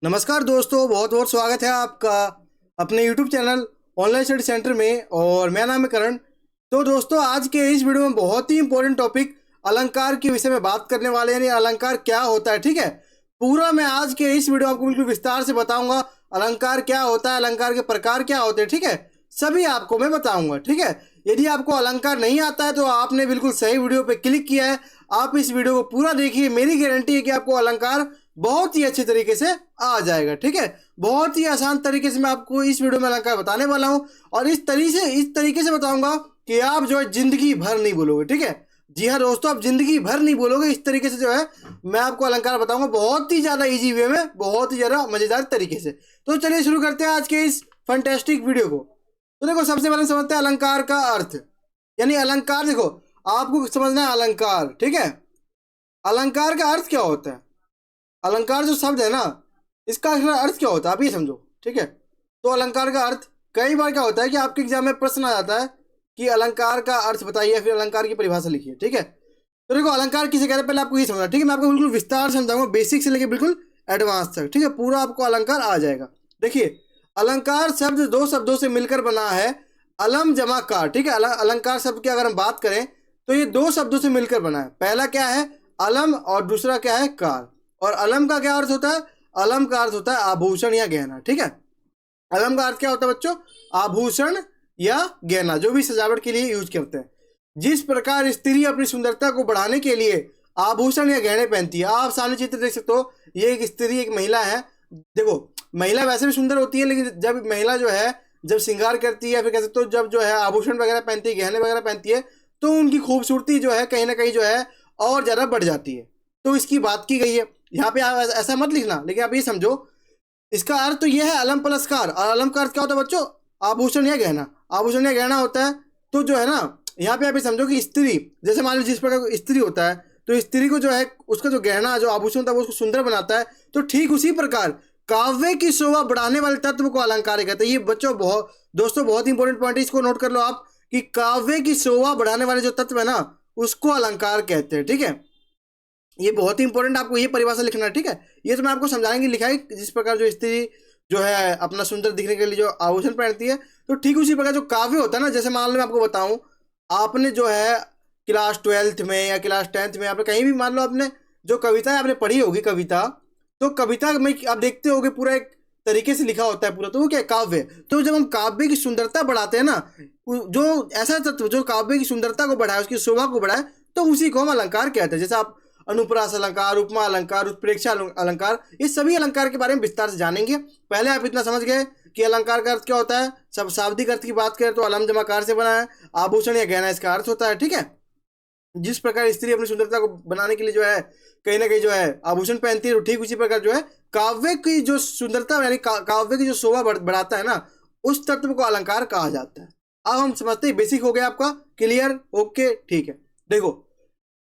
नमस्कार दोस्तों, बहुत बहुत स्वागत है आपका अपने YouTube channel online study centre में। और मेरा नाम है करण। तो दोस्तों, आज के इस वीडियो में बहुत ही इंपॉर्टेंट टॉपिक अलंकार के विषय में बात करने वाले हैं। यानी अलंकार क्या होता है, ठीक है। पूरा मैं आज के इस वीडियो में आपको बिल्कुल विस्तार से बताऊंगा अलंकार क्या होता है, अलंकार के प्रकार क्या होते हैं, ठीक है। सभी आपको मैं बताऊंगा, ठीक है। यदि आपको अलंकार नहीं आता है तो आपने बिल्कुल सही वीडियो पे क्लिक किया है। आप इस वीडियो को पूरा देखिए, मेरी गारंटी है कि आपको अलंकार बहुत ही अच्छे तरीके से आ जाएगा, ठीक है। बहुत ही आसान तरीके से मैं आपको इस वीडियो में अलंकार बताने वाला हूं और इस तरीके से बताऊंगा कि आप जो है जिंदगी भर नहीं बोलोगे, ठीक है। जी हाँ दोस्तों, आप जिंदगी भर नहीं बोलोगे। इस तरीके से जो है मैं आपको अलंकार बताऊंगा बहुत ही ज्यादा इजी वे में, बहुत ही ज्यादा मजेदार तरीके से। तो चलिए शुरू करते हैं आज के इस फैंटास्टिक वीडियो को। तो देखो, सबसे पहले समझते हैं अलंकार का अर्थ। यानी अलंकार, देखो आपको समझना है अलंकार, ठीक है। अलंकार का अर्थ क्या होता है? अलंकार जो शब्द है ना, इसका अर्थ क्या होता है आप ये समझो, ठीक है। तो अलंकार का अर्थ, कई बार क्या होता है कि आपके एग्जाम में प्रश्न आ जाता है कि अलंकार का अर्थ बताइए, फिर अलंकार की परिभाषा लिखिए, ठीक है। तो देखो, अलंकार किसे कहते हैं पहले आपको ये समझना, ठीक है। मैं आपको बिल्कुल विस्तार से समझाऊंगा, बेसिक से लेकर बिल्कुल एडवांस तक, ठीक है। पूरा आपको अलंकार आ जाएगा। देखिए, अलंकार शब्द दो शब्दों से मिलकर बना है, अलम जमा कार, ठीक है। अलंकार शब्द की अगर हम बात करें तो ये दो शब्दों से मिलकर बना है। पहला क्या है? अलम, और दूसरा क्या है? कार। और अलम का क्या अर्थ होता है? अलम का अर्थ होता है आभूषण या गहना, ठीक है। अलम का अर्थ क्या होता है बच्चों? आभूषण या गहना, जो भी सजावट के लिए यूज करते हैं। जिस प्रकार स्त्री अपनी सुंदरता को बढ़ाने के लिए आभूषण या गहने पहनती है। आप सामने चित्र देख सकते हो, ये एक स्त्री, एक महिला है। देखो, महिला वैसे भी सुंदर होती है, लेकिन जब महिला जो है जब श्रृंगार करती है, फिर कह सकते हो जब जो है आभूषण वगैरह पहनती है, गहने वगैरह पहनती है, तो उनकी खूबसूरती जो है कहीं ना कहीं जो है और ज़्यादा बढ़ जाती है। तो इसकी बात की गई है यहाँ पे। आप ऐसा मत लिखना, लेकिन आप ये समझो इसका अर्थ तो ये है अलम प्लस कार। और अलम का अर्थ क्या होता है बच्चों? आभूषण या गहना। आभूषण या गहना होता है। तो जो है ना, यहाँ पे आप ये समझो कि स्त्री, जैसे मान लो जिस प्रकार स्त्री होता है, तो स्त्री को जो है उसका जो गहना, जो आभूषण होता है वो उसको सुंदर बनाता है। तो ठीक उसी प्रकार काव्य की शोभा बढ़ाने वाले तत्व को अलंकार कहते हैं। ये बच्चों दोस्तों बहुत इंपॉर्टेंट पॉइंट है, इसको नोट कर लो आप कि काव्य की शोभा बढ़ाने वाले जो तत्व है ना, उसको अलंकार कहते हैं, ठीक है। ये बहुत ही इंपॉर्टेंट, आपको ये परिभाषा लिखना है, ठीक है। ये तो मैं आपको समझाएंगे, लिखा है जिस प्रकार जो स्त्री जो है अपना सुंदर दिखने के लिए जो आभूषण पहनती है, तो ठीक उसी प्रकार जो काव्य होता है ना, जैसे मान लो मैं आपको बताऊं, आपने जो है क्लास 12th में या क्लास 10th में आपने कहीं भी मान लो आपने जो कविता आपने पढ़ी होगी कविता, तो कविता में आप देखते होगे पूरा एक तरीके से लिखा होता है पूरा, तो वो क्या है? काव्य। तो जब हम काव्य की सुंदरता बढ़ाते हैं ना, जो ऐसा तत्व जो काव्य की सुंदरता को बढ़ाए, उसकी शोभा को बढ़ाए, तो उसी को हम अलंकार कहते हैं। जैसे आप अनुप्रास अलंकार, उपमा अलंकार, उत्प्रेक्षा अलंकार, इस सभी अलंकार के बारे में विस्तार से जानेंगे। पहले आप इतना समझ गए कि अलंकार का अर्थ क्या होता है। सब शाब्दिक अर्थ की बात करें तो अलम जमाकार से बना है, आभूषण या गहना इसका अर्थ होता है, ठीक है। जिस प्रकार स्त्री अपनी सुंदरता को बनाने के लिए जो है कहीं ना कहीं जो है आभूषण पहनती है, तो ठीक उसी प्रकार जो है काव्य की जो सुंदरता यानी काव्य की जो शोभा बढ़ाता है ना, उस तत्व को अलंकार कहा जाता है। अब हम समझते हैं, बेसिक हो गया आपका क्लियर, ओके, ठीक है। देखो,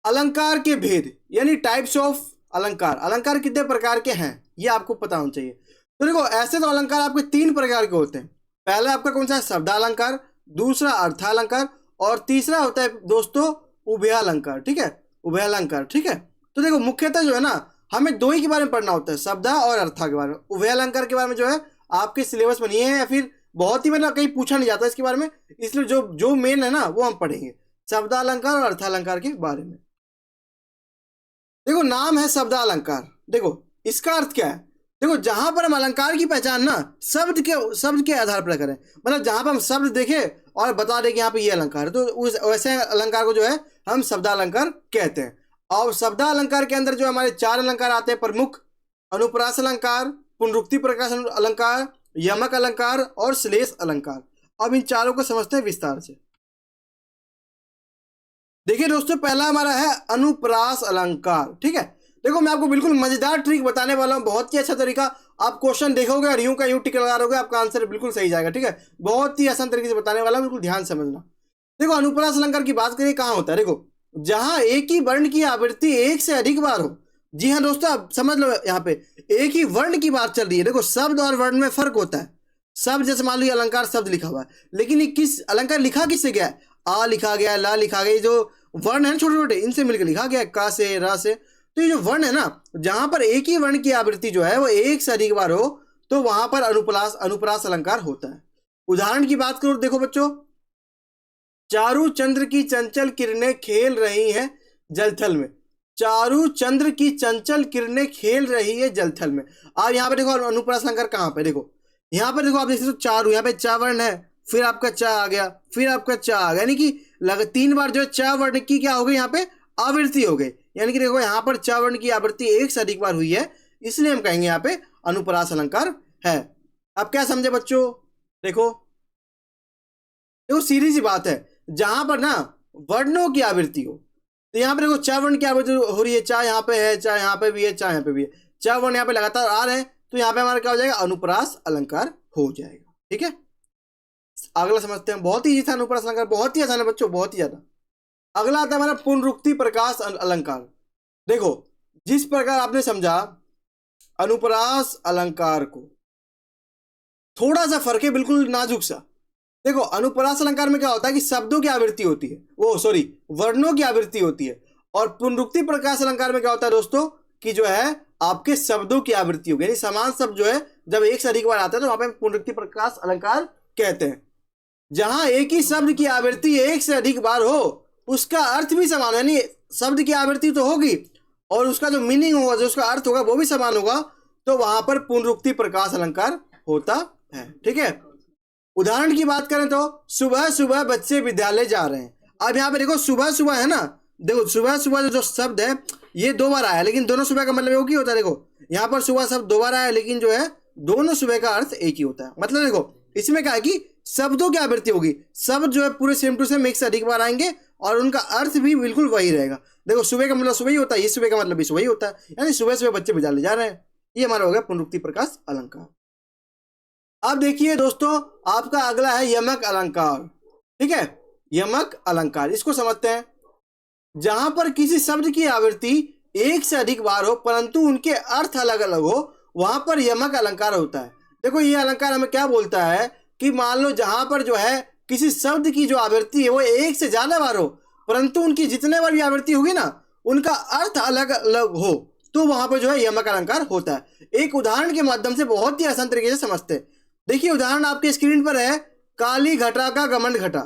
अलंकार के भेद यानी टाइप्स ऑफ अलंकार। अलंकार कितने प्रकार के हैं ये आपको पता होना चाहिए। तो देखो, ऐसे तो अलंकार आपके 3 प्रकार के होते हैं। पहला आपका कौन सा है? शब्दालंकार, दूसरा अर्थालंकार, और तीसरा होता है दोस्तों उभयालंकार, ठीक है। उभयालंकार, ठीक है। तो देखो, मुख्यतः जो है ना, हमें दो ही के बारे में पढ़ना होता है, शब्दा और अर्था के बारे में। उभयालंकार के बारे में जो है आपके सिलेबस में नहीं है, या फिर बहुत ही मतलब कहीं पूछा नहीं जाता इसके बारे में, इसलिए जो जो मेन है ना वो हम पढ़ेंगे, शब्दालंकार और अर्थालंकार के बारे में। देखो, नाम है शब्दालंकार। देखो, इसका अर्थ क्या है? देखो, जहां पर हम अलंकार की पहचान ना शब्द के आधार पर करें, मतलब जहां पर हम शब्द देखें और बता दें कि यहाँ पे ये अलंकार है, तो उस वैसे अलंकार को जो है हम शब्दालंकार कहते हैं। और शब्दालंकार के अंदर जो हमारे 4 अलंकार आते हैं प्रमुख: अनुप्रास अलंकार, पुनरुक्ति प्रकाश अलंकार, यमक अलंकार और श्लेष अलंकार। अब इन चारों को समझते हैं विस्तार से। देखिए दोस्तों, पहला हमारा है अनुप्रास अलंकार, ठीक है। देखो, मैं आपको बिल्कुल मजेदार ट्रिक बताने वाला हूं, बहुत ही अच्छा तरीका। आप क्वेश्चन देखोगे और यूं का यूं टिक लगा रहोगे, आपका आंसर बिल्कुल सही जाएगा, ठीक है। बहुत ही आसान तरीके से बताने वाला हूं, बिल्कुल ध्यान से समझना। देखो, अनुप्रास अलंकार की बात करिए कहाँ होता है। देखो, जहां एक ही वर्ण की आवृत्ति एक से अधिक बार हो। जी हाँ दोस्तों, आप समझ लो, यहाँ पे एक ही वर्ण की बात चल रही है। देखो, शब्द और वर्ण में फर्क होता है। शब्द जैसे मान लो अलंकार शब्द लिखा हुआ है, लेकिन ये किस अलंकार लिखा किससे गया है? आ लिखा गया है, ला लिखा गया, जो वर्ण है छोटे छोटे, इनसे मिलकर लिखा गया है, का से, रा से। तो ये जो वर्ण है ना, जहां पर एक ही वर्ण की आवृत्ति जो है वो एक से अधिक बार हो तो वहां पर अनुप्रास अलंकार होता है। उदाहरण की बात करो, देखो बच्चों, चारू चंद्र की चंचल किरणें खेल रही हैं जलथल में। चारू चंद्र की चंचल किरणें खेल रही है जलथल में। अब यहाँ पे देखो अनुप्रास अलंकार कहाँ पे, देखो यहाँ पर देखो आप देख सकते हो चारू, यहाँ पे चा वर्ण है, फिर आपका चा आ गया, फिर आपका चा आ गया, यानी कि 3 बार जो है चा वर्ण की क्या हो गई, यहाँ पे आवृत्ति हो गई। यानी कि देखो यहाँ पर चा वर्ण की आवृत्ति एक से अधिक बार हुई है, इसलिए हम कहेंगे यहाँ पे अनुप्रास अलंकार है। अब क्या समझे बच्चों, देखो देखो सीधी सी बात है, जहां पर ना वर्णों की आवृत्ति हो, तो यहाँ पर देखो चा वर्ण की आवृत्ति हो रही है, चा यहाँ पे है, चा यहाँ पे भी है, चा यहाँ पे भी है, चा वर्ण यहाँ पे लगातार आ रहे हैं, तो यहाँ पे हमारा क्या हो जाएगा, अनुप्रास अलंकार हो जाएगा। ठीक है, अगला समझते हैं। बहुत ही इजी था अनुप्रास अलंकार, बहुत ही आसान है बच्चों, बहुत ही ज्यादा। अगला आता है हमारा पुनरुक्ति प्रकाश अलंकार। देखो जिस प्रकार आपने समझा अनुप्रास अलंकार को, थोड़ा सा फर्क है, बिल्कुल नाजुक सा। देखो अनुप्रास अलंकार में क्या होता है कि शब्दों की आवृत्ति होती है, वर्णों की आवृत्ति होती है, और पुनरुक्ति प्रकाश अलंकार में क्या होता है दोस्तों कि जो है आपके शब्दों की आवृत्ति होगी, यानी समान शब्द जो है जब एक से अधिक बार आता है तो वहां पे पुनरुक्ति प्रकाश अलंकार कहते हैं। जहां एक ही शब्द की आवृत्ति एक से अधिक बार हो, उसका अर्थ भी समान हो, यानी शब्द की आवृत्ति तो होगी और उसका जो मीनिंग होगा, जो उसका अर्थ होगा वो भी समान होगा, तो वहां पर पुनरुक्ति प्रकाश अलंकार होता है। ठीक है, उदाहरण की बात करें तो सुबह सुबह बच्चे विद्यालय जा रहे हैं। अब यहाँ पे देखो सुबह सुबह है ना, देखो सुबह सुबह जो शब्द है ये 2 बार आया, लेकिन दोनों सुबह का मतलब एक ही होता है। देखो यहाँ पर सुबह शब्द 2 बार आया, लेकिन जो है दोनों सुबह का अर्थ एक ही होता है। मतलब देखो इसमें क्या है कि शब्दों की आवृत्ति होगी, शब्द जो है पूरे सेम टू सेम एक से अधिक बार आएंगे और उनका अर्थ भी बिल्कुल वही रहेगा। देखो सुबह का मतलब सुबह ही होता है, इस सुबह का मतलब भी सुबह ही होता है, यानी सुबह सुबह बच्चे विद्यालय जा रहे हैं। ये हमारा हो गया पुनरुक्ति प्रकाश अलंकार। अब देखिए दोस्तों, आपका अगला है यमक अलंकार। ठीक है, यमक अलंकार, इसको समझते हैं। जहां पर किसी शब्द की आवृत्ति एक से अधिक बार हो परंतु उनके अर्थ अलग अलग हो, वहां पर यमक अलंकार होता है। देखो ये अलंकार हमें क्या बोलता है कि मान लो जहां पर जो है किसी शब्द की जो आवृत्ति है वो एक से ज्यादा बार हो, परंतु उनकी जितने बार भी आवृत्ति होगी ना उनका अर्थ अलग अलग हो, तो वहां पर जो है यमक अलंकार होता है। एक उदाहरण के माध्यम से बहुत ही आसान तरीके से समझते हैं। देखिए उदाहरण आपके स्क्रीन पर है, काली घटा का घमंड घटा,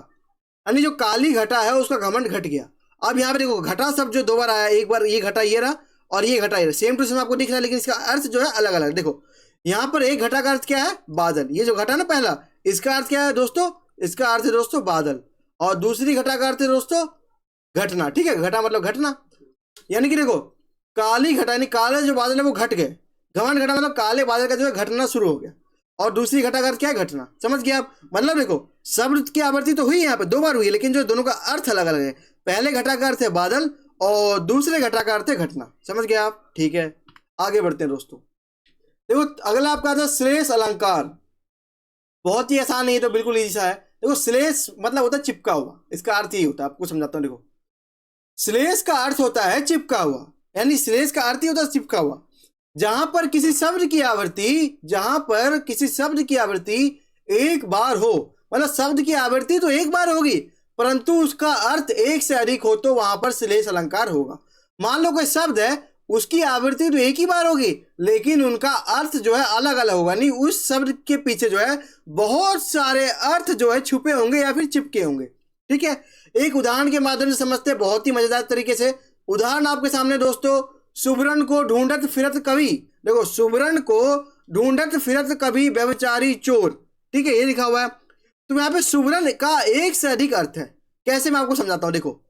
यानी जो काली घटा है उसका घमंड घट गया। अब यहाँ पे देखो घटा शब्द जो 2 बार आया, एक बार ये घटा ये रहा और ये घटा ये रहा, सेम टू सेम आपको दिख रहा है, लेकिन इसका अर्थ जो है अलग अलग। देखो यहाँ पर एक घटा का अर्थ क्या है, बादल। ये जो घटा ना पहला, इसका अर्थ क्या है दोस्तों, इसका अर्थ है दोस्तों बादल, और दूसरी घटा का अर्थ है दोस्तों घटना। ठीक है, घटा मतलब घटना, यानी कि देखो काली घटा यानी काले जो बादल है वो घट गए, घमंड घटा मतलब काले बादल का जो है घटना शुरू हो गया, और दूसरी घटा का अर्थ क्या है, घटना। समझ गए आप, मतलब देखो शब्द की आवृत्ति तो हुई है यहाँ पे 2 बार हुई है, लेकिन जो दोनों का अर्थ अलग अलग है। पहले घटा का अर्थ है बादल और दूसरे घटा का अर्थ है घटना। समझ गए आप, ठीक है, आगे बढ़ते हैं दोस्तों। देखो अगला आपका आता है श्लेष अलंकार। बहुत ही आसान है, ये तो बिल्कुल ईजी सा है। देखो श्लेष मतलब होता है चिपका हुआ, इसका अर्थ यही होता है, आपको समझाता हूँ। देखो श्लेष का अर्थ होता है चिपका हुआ, यानी श्लेष का अर्थ ही होता है चिपका हुआ। जहां पर किसी शब्द की आवृत्ति एक बार हो, मतलब शब्द की आवृत्ति तो एक बार होगी परंतु उसका अर्थ एक से अधिक हो, तो वहां पर श्लेष अलंकार होगा। मान लो कोई शब्द है, उसकी आवृत्ति तो एक ही बार होगी लेकिन उनका अर्थ जो है अलग अलग होगा, नहीं उस शब्द के पीछे जो है बहुत सारे अर्थ जो है छुपे होंगे या फिर चिपके होंगे। ठीक है, एक उदाहरण के माध्यम से समझते हैं बहुत ही मजेदार तरीके से। उदाहरण आपके सामने दोस्तों, सुबरन को ढूंढत फिरत कवि। देखो सुबरन को ढूंढत फिरत कवि व्यभिचारी चोर। ठीक है, ये लिखा हुआ है। तो यहाँ पे सुबरन का एक से अधिक अर्थ है, कैसे मैं आपको समझाता हूँ। देखो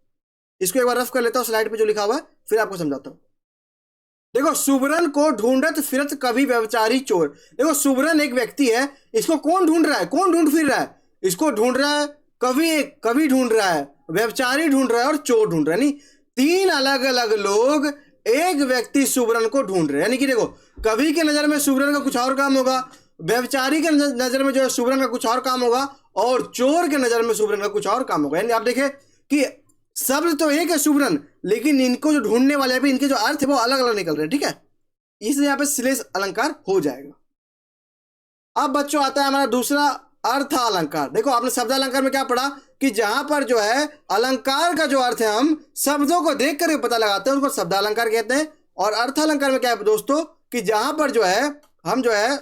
इसको एक बार रफ कर लेता हूँ स्लाइड पे जो लिखा हुआ है, फिर आपको समझाता हूँ। देखो सुबरन को ढूंढत फिरत कवि व्यभिचारी चोर। देखो सुबरन एक व्यक्ति है, इसको कौन ढूंढ रहा है, कौन ढूंढ फिर रहा है, इसको ढूंढ रहा है कवि ढूंढ रहा है, व्यभिचारी ढूंढ रहा है और चोर ढूंढ रहा है, यानी 3 अलग अलग लोग एक व्यक्ति सुबरन को ढूंढ रहे हैं। यानी कि देखो कवि के नजर में सुबरन का कुछ और काम होगा, व्यभिचारी के नजर में जो है सुबरन का कुछ और काम होगा, और चोर के नजर में सुबरन का कुछ और काम होगा। यानी आप देखें कि शब्द तो एक है सुबरन, लेकिन इनको जो ढूंढने वाले हैं इनके जो अर्थ है वो अलग अलग निकल रहे हैं। ठीक है, इसलिए यहाँ पे श्लेष अलंकार हो जाएगा। अब बच्चों आता है हमारा दूसरा अर्थ अलंकार। देखो आपने शब्द अलंकार में क्या पढ़ा कि जहां पर जो है अलंकार का जो अर्थ है हम शब्दों को देख करके पता लगाते हैं, उसको शब्द अलंकार कहते हैं, और अर्थालंकार में क्या है दोस्तों कि जहां पर जो है हम जो है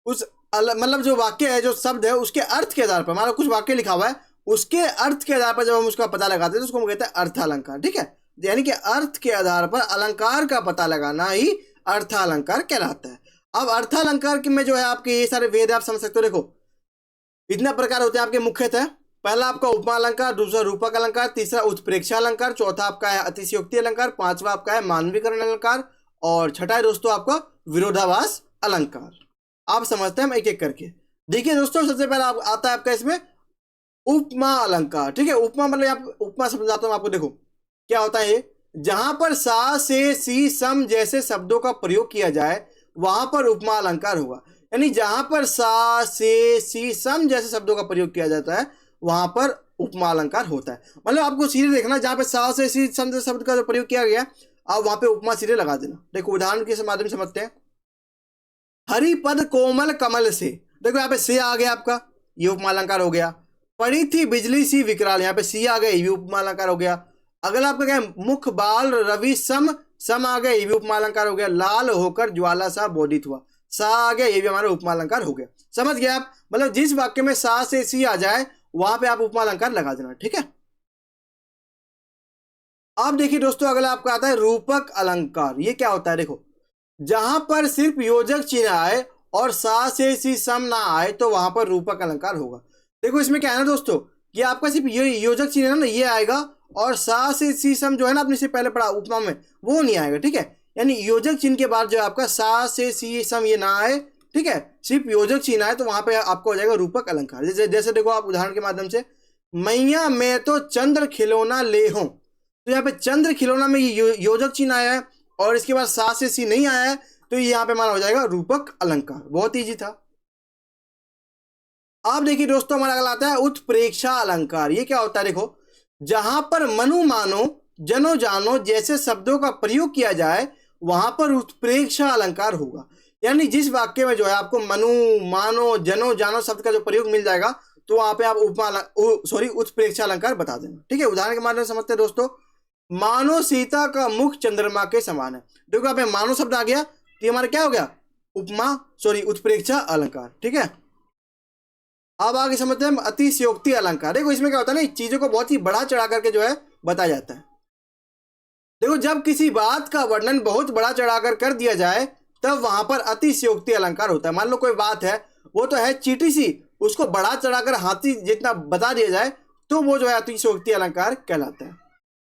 उस मतलब जो वाक्य है, जो शब्द है, उसके अर्थ के आधार पर, मान लो कुछ वाक्य लिखा हुआ है, उसके अर्थ के आधार पर जब हम उसका पता लगाते हैं तो उसको हम कहते हैं अर्थालंकार। ठीक है, यानी कि अर्थ के आधार पर अलंकार का पता लगाना ही अर्थालंकार कहलाता है। अब अर्थालंकार में जो है आपके ये सारे वेद आप समझ सकते हो। देखो इतने प्रकार होते हैं आपके मुख्यतः। पहला आपका उपमा अलंकार, दूसरा रूपक अलंकार, तीसरा उत्प्रेक्षा अलंकार, चौथा आपका है अतिशयोक्ति अलंकार, पांचवा आपका है मानवीकरण अलंकार, और छठा है दोस्तों आपका विरोधाभास अलंकार। आप समझते हैं हम एक एक करके। देखिए दोस्तों सबसे पहला आता है आपका इसमें उपमा अलंकार। ठीक है, उपमा मतलब आप उपमा समझाता हूं आपको। देखो क्या होता है, जहां पर सा से सी सम जैसे शब्दों का प्रयोग किया जाए वहां पर उपमा अलंकार होगा। यानी जहां पर सा से सी सम जैसे शब्दों का प्रयोग किया जाता है वहां पर उपमा अलंकार होता है। मतलब आपको सीधे देखना, जहां पे सा से सी सम जैसे शब्द का जो प्रयोग किया गया आप वहां पे उपमा सीधे लगा देना। देखो उदाहरण के माध्यम से समझते हैं। हरिपद कोमल कमल से, देखो यहाँ पे से आ गया आपका, ये उपमा अलंकार हो गया। पड़ी थी बिजली सी विकराल, यहाँ पे सी आ गए, ये भी उपमा अलंकार हो गया। अगला आपका क्या है, मुख बाल रवि सम, सम आ गए, ये भी उपमा अलंकार हो गया। लाल होकर ज्वाला सा बोधित हुआ, सा आ गया, ये भी हमारा उपमा अलंकार हो गया। समझ गए आप, मतलब जिस वाक्य में सा से सी आ जाए वहां पे आप उपमा अलंकार लगा देना। ठीक है, अब देखिए दोस्तों अगला आपका आता है रूपक अलंकार। ये क्या होता है, देखो जहां पर सिर्फ योजक चिन्ह आए और सा से सी सम ना आए तो वहां पर रूपक अलंकार होगा। देखो इसमें क्या है ना दोस्तों, ये आपका सिर्फ ये योजक चिन्ह है ना, ये आएगा, और सा से सी सम जो है ना आपने से पहले पढ़ा उपमा में वो नहीं आएगा। ठीक है, यानी योजक चिन्ह के बाद जो है आपका सा से सी सम ये ना आए, ठीक है, सिर्फ योजक चिन्ह आए तो वहां पे आपको हो जाएगा रूपक अलंकार। जैसे देखो आप उदाहरण के माध्यम से, मैया मैं तो चंद्र खिलौना ले हूं, तो यहाँ पे चंद्र खिलौना में योजक चिन्ह आया है और इसके बाद सा से सी नहीं आया है तो ये यहाँ पे माना हो जाएगा रूपक अलंकार। बहुत इजी था। अब देखिए दोस्तों हमारा अगला आता है उत्प्रेक्षा अलंकार। ये क्या होता है, देखो जहां पर मनु मानो जनो जानो जैसे शब्दों का प्रयोग किया जाए वहां पर उत्प्रेक्षा अलंकार होगा। यानी जिस वाक्य में जो है आपको मनु मानो जनो जानो शब्द का जो प्रयोग मिल जाएगा तो वहां पे आप उत्प्रेक्षा अलंकार बता देना। ठीक है, उदाहरण के माध्यम से समझते हैं दोस्तों। मानो सीता का मुख चंद्रमा के समान है, देखो यहाँ पे मानो शब्द आ गया तो हमारा क्या हो गया, उत्प्रेक्षा अलंकार। ठीक है, अब आगे समझते हैं अतिशयोक्ति अलंकार। देखो इसमें क्या होता है ना, चीजों को बहुत ही बढ़ा चढ़ा करके जो है बताया जाता है। देखो जब किसी बात का वर्णन बहुत बड़ा चढ़ाकर कर दिया जाए तब वहां पर अतिशयोक्ति अलंकार होता है। मान लो कोई बात है वो तो है चीटी सी, उसको बढ़ा चढ़ाकर हाथी जितना बता दिया जाए तो वो जो है अतिशयोक्ति अलंकार कहलाता है।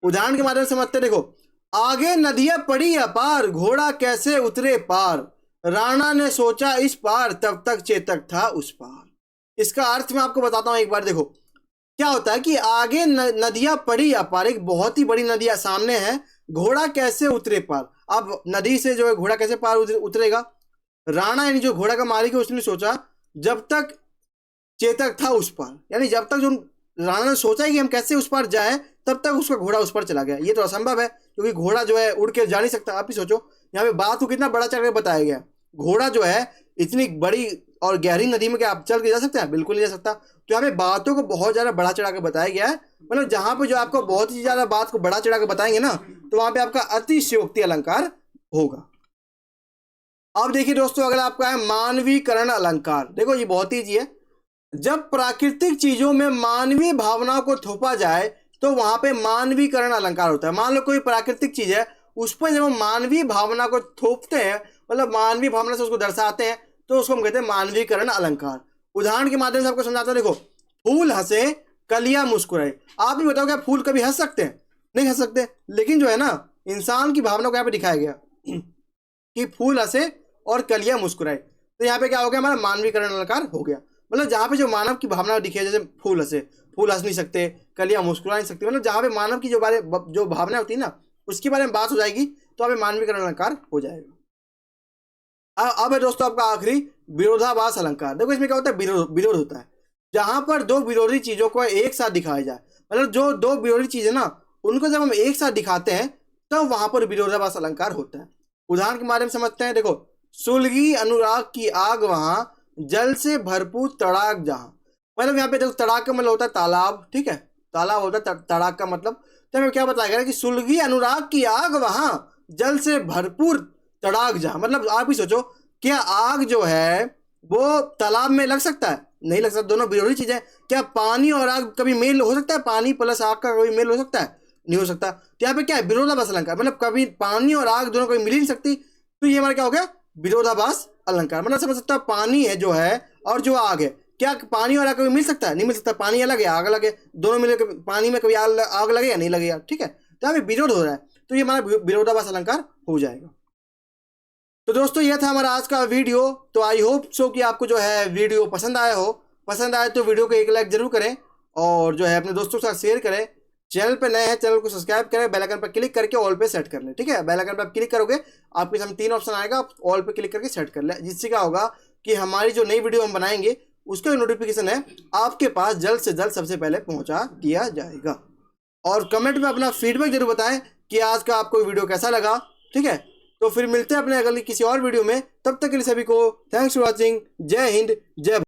उदाहरण के माध्यम से समझते, देखो आगे नदियां पड़ी अपार घोड़ा कैसे उतरे पार, राणा ने सोचा इस पार तब तक चेतक था उस पार। इसका अर्थ मैं आपको बताता हूं एक बार। देखो क्या होता है कि आगे नदियां पड़ी अपार, एक बहुत ही बड़ी नदियां सामने है, घोड़ा कैसे उतरे पार। अब नदी से जो है घोड़ा कैसे पार उतरेगा, राणा यानी जो घोड़ा का मालिक है उसने सोचा जब तक चेतक था उस पार, यानी जब तक जो राणा ने सोचा कि हम कैसे उस पार जाए तब तक उसका घोड़ा उस पर चला गया। ये तो असंभव है क्योंकि घोड़ा जो है उड़ के जा नहीं सकता। आप ही सोचो यहाँ पे बात को कितना बड़ा चढ़ बताया गया। घोड़ा जो है इतनी बड़ी और गहरी नदी में क्या आप चल के जा सकते हैं, बिल्कुल नहीं जा सकता। तो यहाँ पे बातों को बहुत ज्यादा बड़ा चढ़ा के बताया गया है। मतलब जहां पे जो आपको बहुत ही ज्यादा बात को बड़ा चढ़ा के बताएंगे ना तो वहां पे आपका अतिशयोक्ति अलंकार होगा। अब देखिए दोस्तों अगला आपका है मानवीकरण अलंकार। देखो ये बहुत ईजी है। जब प्राकृतिक चीजों में मानवीय भावनाओं को थोपा जाए तो वहां पे मानवीकरण अलंकार होता है। मान लो कोई प्राकृतिक चीज है उस पर जब हम मानवीय भावना को थोपते हैं, मतलब मानवीय भावना से उसको दर्शाते हैं तो उसको हम कहते हैं मानवीकरण अलंकार। उदाहरण के माध्यम से आपको समझाता हूं। देखो फूल हंसे कलियां मुस्कुराए। आप ही बताओ क्या फूल कभी हंस सकते हैं, नहीं हंस सकते। लेकिन जो है ना इंसान की भावना को यहाँ पे दिखाया गया कि फूल हंसे और कलियां मुस्कुराए, तो यहाँ पे क्या हो गया, हमारा मानवीकरण अलंकार हो गया। मतलब जहां पे जो मानव की भावना दिखी है, जैसे फूल हंसे, फूल हंस नहीं सकते, कलियां मुस्कुरा नहीं सकती, मतलब जहां पे मानव की जो भावना होती है ना उसके बारे में बात हो जाएगी तो हमें मानवीकरण अलंकार हो जाएगा। अब है दोस्तों आपका आखिरी विरोधाभास अलंकार। देखो इसमें क्या होता है, विरोध होता है। जहां पर दो विरोधी चीजों को एक साथ दिखाया जाए, मतलब जो दो विरोधी चीजें ना उनको जब हम एक साथ दिखाते हैं तो वहां पर विरोधाभास अलंकार होता है। उदाहरण के माध्यम से समझते हैं। देखो सुलगी अनुराग की आग वहां जल से भरपूर तड़ाक जहां, मतलब यहाँ पे देखो तड़ाक का मतलब होता है तालाब। ठीक है, तालाब होता है तड़ाक का मतलब। तो हमें क्या बताया गया कि सुलगी अनुराग की आग वहां जल से भरपूर तड़ाक जहां, मतलब आप ही सोचो, क्या आग जो है वो तालाब में लग सकता है? नहीं लग सकता, दोनों विरोधी चीजें। क्या पानी और आग कभी मेल हो सकता है? पानी प्लस आग का कभी मेल हो सकता है? नहीं हो सकता। तो यहाँ पे क्या है, विरोधाभास अलंकार, मतलब कभी पानी और आग दोनों कभी मिल ही नहीं सकती। तो ये हमारा क्या हो गया, विरोधाभास अलंकार। मतलब समझ सकता है, पानी है जो है और जो आग है, क्या पानी और आग कभी मिल सकता है? नहीं मिल सकता। पानी अलग है, आग अलग है, दोनों मिले पानी में कभी आग लगेगा? नहीं लगेगा। ठीक है, तो यहाँ पे विरोध हो रहा है, तो ये हमारा विरोधाभास अलंकार हो जाएगा। तो दोस्तों यह था हमारा आज का वीडियो। तो आई होप सो कि आपको जो है वीडियो पसंद आया हो। पसंद आए तो वीडियो को एक लाइक जरूर करें और जो है अपने दोस्तों के साथ शेयर करें। चैनल पे नए हैं, चैनल को सब्सक्राइब करें, बेल आइकन पर क्लिक करके ऑल पे सेट कर लें। ठीक है, बेल आइकन पर आप क्लिक करोगे, आपके सामने 3 ऑप्शन आएगा, आप ऑल पे क्लिक करके सेट कर लें, जिससे क्या होगा कि हमारी जो नई वीडियो हम बनाएंगे उसका नोटिफिकेशन है आपके पास जल्द से जल्द सबसे पहले पहुंचा दिया जाएगा। और कमेंट में अपना फीडबैक जरूर बताएं कि आज का आपको वीडियो कैसा लगा। ठीक है, तो फिर मिलते हैं अपने अगली किसी और वीडियो में। तब तक के लिए सभी को थैंक्स फॉर वॉचिंग। जय हिंद, जय भारत।